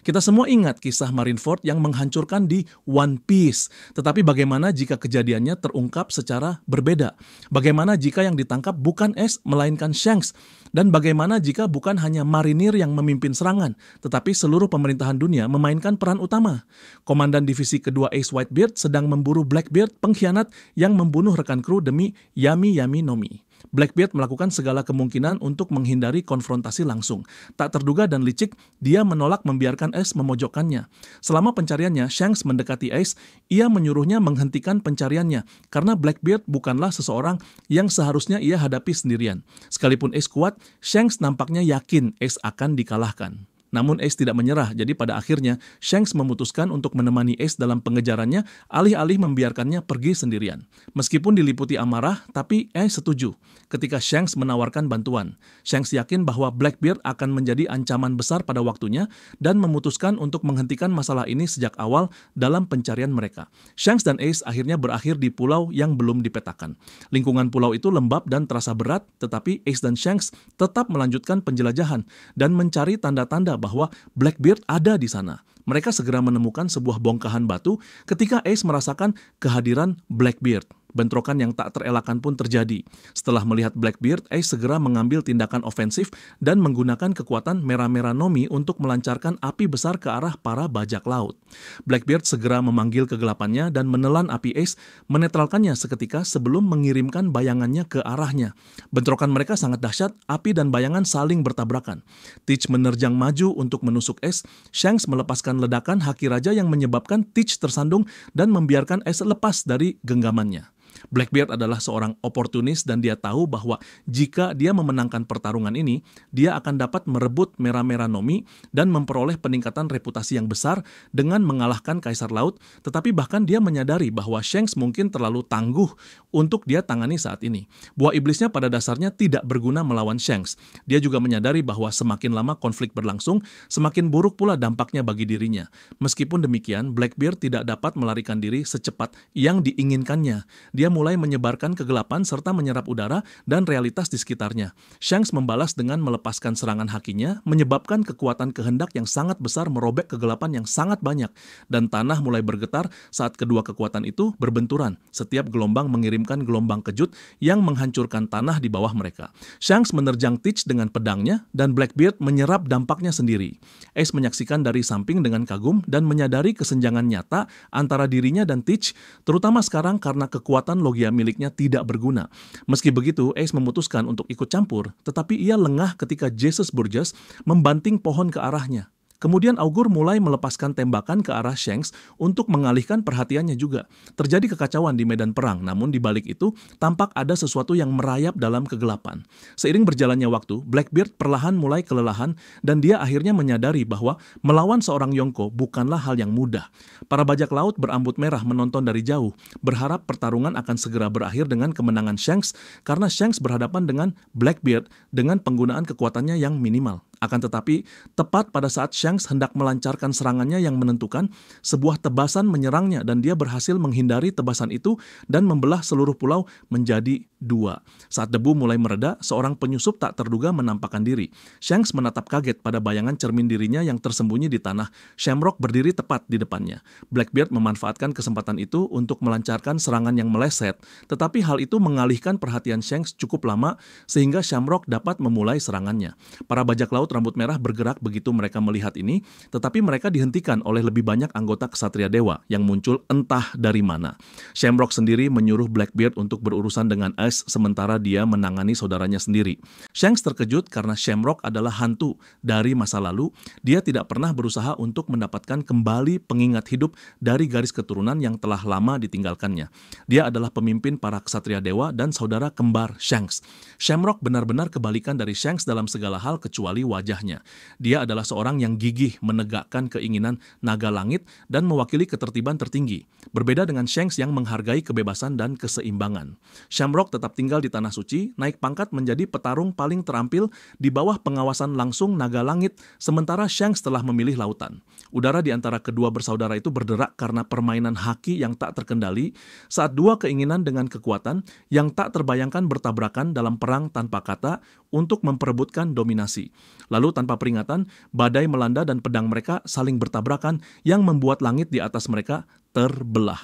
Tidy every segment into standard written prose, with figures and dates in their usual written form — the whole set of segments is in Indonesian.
Kita semua ingat kisah Marineford yang menghancurkan di One Piece. Tetapi bagaimana jika kejadiannya terungkap secara berbeda? Bagaimana jika yang ditangkap bukan Ace, melainkan Shanks? Dan bagaimana jika bukan hanya marinir yang memimpin serangan, tetapi seluruh pemerintahan dunia memainkan peran utama? Komandan Divisi Kedua Ace Whitebeard sedang memburu Blackbeard, pengkhianat yang membunuh rekan kru demi Yami Yami no Mi. Blackbeard melakukan segala kemungkinan untuk menghindari konfrontasi langsung. Tak terduga dan licik, dia menolak membiarkan Ace memojokkannya. Selama pencariannya, Shanks mendekati Ace, ia menyuruhnya menghentikan pencariannya, karena Blackbeard bukanlah seseorang yang seharusnya ia hadapi sendirian. Sekalipun Ace kuat, Shanks nampaknya yakin Ace akan dikalahkan. Namun Ace tidak menyerah, jadi pada akhirnya Shanks memutuskan untuk menemani Ace dalam pengejarannya, alih-alih membiarkannya pergi sendirian. Meskipun diliputi amarah, tapi Ace setuju ketika Shanks menawarkan bantuan. Shanks yakin bahwa Blackbeard akan menjadi ancaman besar pada waktunya dan memutuskan untuk menghentikan masalah ini sejak awal dalam pencarian mereka. Shanks dan Ace akhirnya berakhir di pulau yang belum dipetakan. Lingkungan pulau itu lembab dan terasa berat, tetapi Ace dan Shanks tetap melanjutkan penjelajahan dan mencari tanda-tanda bahwa Blackbeard ada di sana. Mereka segera menemukan sebuah bongkahan batu ketika Ace merasakan kehadiran Blackbeard. Bentrokan yang tak terelakkan pun terjadi. Setelah melihat Blackbeard, Ace segera mengambil tindakan ofensif dan menggunakan kekuatan Mera-Mera no Mi untuk melancarkan api besar ke arah para bajak laut. Blackbeard segera memanggil kegelapannya dan menelan api Ace, menetralkannya seketika sebelum mengirimkan bayangannya ke arahnya. Bentrokan mereka sangat dahsyat, api dan bayangan saling bertabrakan. Teach menerjang maju untuk menusuk Ace, Shanks melepaskan ledakan haki raja yang menyebabkan Teach tersandung dan membiarkan Ace lepas dari genggamannya. Blackbeard adalah seorang oportunis dan dia tahu bahwa jika dia memenangkan pertarungan ini, dia akan dapat merebut Mera-Mera no Mi dan memperoleh peningkatan reputasi yang besar dengan mengalahkan Kaisar Laut, tetapi bahkan dia menyadari bahwa Shanks mungkin terlalu tangguh untuk dia tangani saat ini. Buah iblisnya pada dasarnya tidak berguna melawan Shanks. Dia juga menyadari bahwa semakin lama konflik berlangsung, semakin buruk pula dampaknya bagi dirinya. Meskipun demikian, Blackbeard tidak dapat melarikan diri secepat yang diinginkannya. Dia mulai menyebarkan kegelapan serta menyerap udara dan realitas di sekitarnya. Shanks membalas dengan melepaskan serangan hakinya, menyebabkan kekuatan kehendak yang sangat besar merobek kegelapan yang sangat banyak, dan tanah mulai bergetar saat kedua kekuatan itu berbenturan. Setiap gelombang mengirimkan gelombang kejut yang menghancurkan tanah di bawah mereka. Shanks menerjang Teach dengan pedangnya, dan Blackbeard menyerap dampaknya sendiri. Ace menyaksikan dari samping dengan kagum dan menyadari kesenjangan nyata antara dirinya dan Teach, terutama sekarang karena kekuatan logia miliknya tidak berguna. Meski begitu, Ace memutuskan untuk ikut campur, tetapi ia lengah ketika Jesus Burgess membanting pohon ke arahnya. Kemudian Augur mulai melepaskan tembakan ke arah Shanks untuk mengalihkan perhatiannya juga. Terjadi kekacauan di medan perang, namun di balik itu tampak ada sesuatu yang merayap dalam kegelapan. Seiring berjalannya waktu, Blackbeard perlahan mulai kelelahan dan dia akhirnya menyadari bahwa melawan seorang Yonko bukanlah hal yang mudah. Para bajak laut berambut merah menonton dari jauh, berharap pertarungan akan segera berakhir dengan kemenangan Shanks karena Shanks berhadapan dengan Blackbeard dengan penggunaan kekuatannya yang minimal. Akan tetapi, tepat pada saat Shanks hendak melancarkan serangannya yang menentukan, sebuah tebasan menyerangnya dan dia berhasil menghindari tebasan itu dan membelah seluruh pulau menjadi dua. Saat debu mulai mereda, seorang penyusup tak terduga menampakkan diri. Shanks menatap kaget pada bayangan cermin dirinya yang tersembunyi di tanah. Shamrock berdiri tepat di depannya. Blackbeard memanfaatkan kesempatan itu untuk melancarkan serangan yang meleset, tetapi hal itu mengalihkan perhatian Shanks cukup lama sehingga Shamrock dapat memulai serangannya. Para bajak laut rambut merah bergerak begitu mereka melihat ini, tetapi mereka dihentikan oleh lebih banyak anggota Ksatria Dewa yang muncul entah dari mana. Shamrock sendiri menyuruh Blackbeard untuk berurusan dengan Ace sementara dia menangani saudaranya sendiri. Shanks terkejut karena Shamrock adalah hantu dari masa lalu. Dia tidak pernah berusaha untuk mendapatkan kembali pengingat hidup dari garis keturunan yang telah lama ditinggalkannya. Dia adalah pemimpin para Ksatria Dewa dan saudara kembar Shanks. Shamrock benar-benar kebalikan dari Shanks dalam segala hal kecuali wajahnya. Dia adalah seorang yang gigih menegakkan keinginan naga langit dan mewakili ketertiban tertinggi. Berbeda dengan Shanks yang menghargai kebebasan dan keseimbangan. Shamrock tetap tinggal di Tanah Suci, naik pangkat menjadi petarung paling terampil di bawah pengawasan langsung naga langit, sementara Shanks telah memilih lautan. Udara di antara kedua bersaudara itu berderak karena permainan haki yang tak terkendali saat dua keinginan dengan kekuatan yang tak terbayangkan bertabrakan dalam perang tanpa kata untuk memperebutkan dominasi. Lalu tanpa peringatan, badai melanda dan pedang mereka saling bertabrakan yang membuat langit di atas mereka terbelah.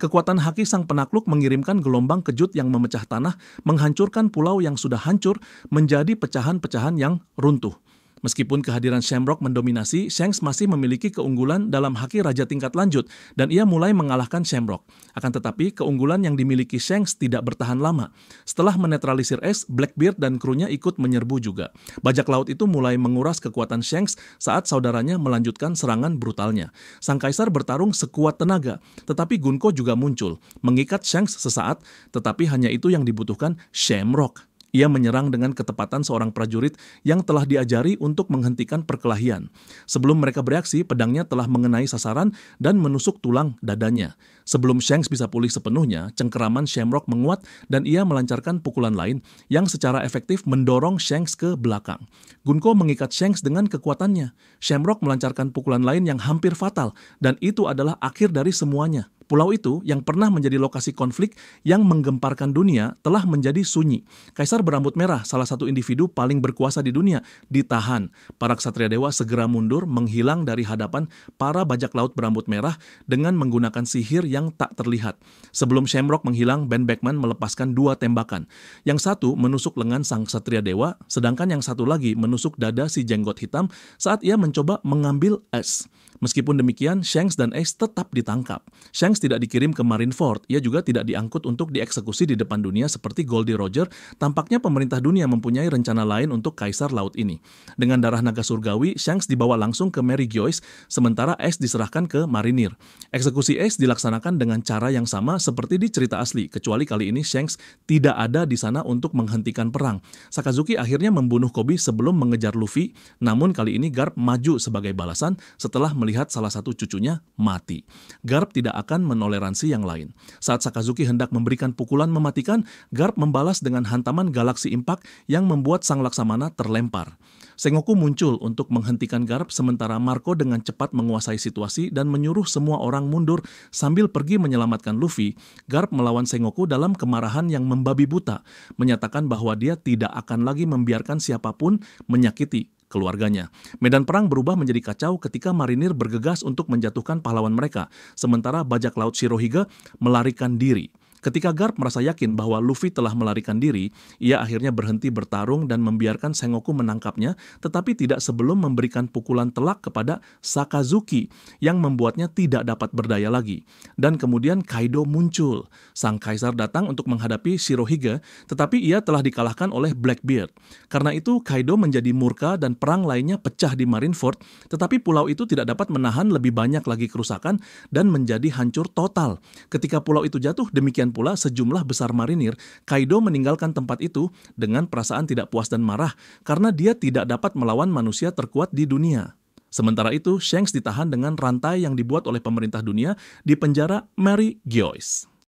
Kekuatan haki sang penakluk mengirimkan gelombang kejut yang memecah tanah, menghancurkan pulau yang sudah hancur menjadi pecahan-pecahan yang runtuh. Meskipun kehadiran Shamrock mendominasi, Shanks masih memiliki keunggulan dalam haki raja tingkat lanjut dan ia mulai mengalahkan Shamrock. Akan tetapi, keunggulan yang dimiliki Shanks tidak bertahan lama. Setelah menetralisir Ace, Blackbeard dan krunya ikut menyerbu juga. Bajak laut itu mulai menguras kekuatan Shanks saat saudaranya melanjutkan serangan brutalnya. Sang kaisar bertarung sekuat tenaga, tetapi Gunko juga muncul, mengikat Shanks sesaat, tetapi hanya itu yang dibutuhkan Shamrock. Ia menyerang dengan ketepatan seorang prajurit yang telah diajari untuk menghentikan perkelahian. Sebelum mereka bereaksi, pedangnya telah mengenai sasaran dan menusuk tulang dadanya. Sebelum Shanks bisa pulih sepenuhnya, cengkeraman Shamrock menguat dan ia melancarkan pukulan lain yang secara efektif mendorong Shanks ke belakang. Gunko mengikat Shanks dengan kekuatannya. Shamrock melancarkan pukulan lain yang hampir fatal dan itu adalah akhir dari semuanya. Pulau itu, yang pernah menjadi lokasi konflik yang menggemparkan dunia, telah menjadi sunyi. Kaisar berambut merah, salah satu individu paling berkuasa di dunia, ditahan. Para ksatria dewa segera mundur, menghilang dari hadapan para bajak laut berambut merah dengan menggunakan sihir yang tak terlihat. Sebelum Shamrock menghilang, Ben Beckman melepaskan 2 tembakan. Yang satu menusuk lengan sang ksatria dewa, sedangkan yang satu lagi menusuk dada si jenggot hitam saat ia mencoba mengambil Ace. Meskipun demikian, Shanks dan Ace tetap ditangkap. Shanks tidak dikirim ke Marineford, ia juga tidak diangkut untuk dieksekusi di depan dunia seperti Goldie Roger. Tampaknya pemerintah dunia mempunyai rencana lain untuk kaisar laut ini. Dengan darah naga surgawi, Shanks dibawa langsung ke Mary Joyce, sementara Ace diserahkan ke marinir. Eksekusi Ace dilaksanakan dengan cara yang sama seperti di cerita asli, kecuali kali ini Shanks tidak ada di sana untuk menghentikan perang. Sakazuki akhirnya membunuh Koby sebelum mengejar Luffy, namun kali ini Garp maju sebagai balasan setelah melihat salah satu cucunya mati. Garp tidak akan menoleransi yang lain. Saat Sakazuki hendak memberikan pukulan mematikan, Garp membalas dengan hantaman Galaxy Impact yang membuat sang Laksamana terlempar. Sengoku muncul untuk menghentikan Garp sementara Marco dengan cepat menguasai situasi dan menyuruh semua orang mundur sambil pergi menyelamatkan Luffy. Garp melawan Sengoku dalam kemarahan yang membabi buta, menyatakan bahwa dia tidak akan lagi membiarkan siapapun menyakiti keluarganya. Medan perang berubah menjadi kacau ketika marinir bergegas untuk menjatuhkan pahlawan mereka, sementara bajak laut Shirohige melarikan diri. Ketika Garp merasa yakin bahwa Luffy telah melarikan diri, ia akhirnya berhenti bertarung dan membiarkan Sengoku menangkapnya, tetapi tidak sebelum memberikan pukulan telak kepada Sakazuki yang membuatnya tidak dapat berdaya lagi. Dan kemudian Kaido muncul. Sang kaisar datang untuk menghadapi Shirohige, tetapi ia telah dikalahkan oleh Blackbeard. Karena itu Kaido menjadi murka dan perang lainnya pecah di Marineford, tetapi pulau itu tidak dapat menahan lebih banyak lagi kerusakan dan menjadi hancur total. Ketika pulau itu jatuh, demikian pula sejumlah besar marinir, Kaido meninggalkan tempat itu dengan perasaan tidak puas dan marah karena dia tidak dapat melawan manusia terkuat di dunia. Sementara itu, Shanks ditahan dengan rantai yang dibuat oleh pemerintah dunia di penjara Mary Joyce.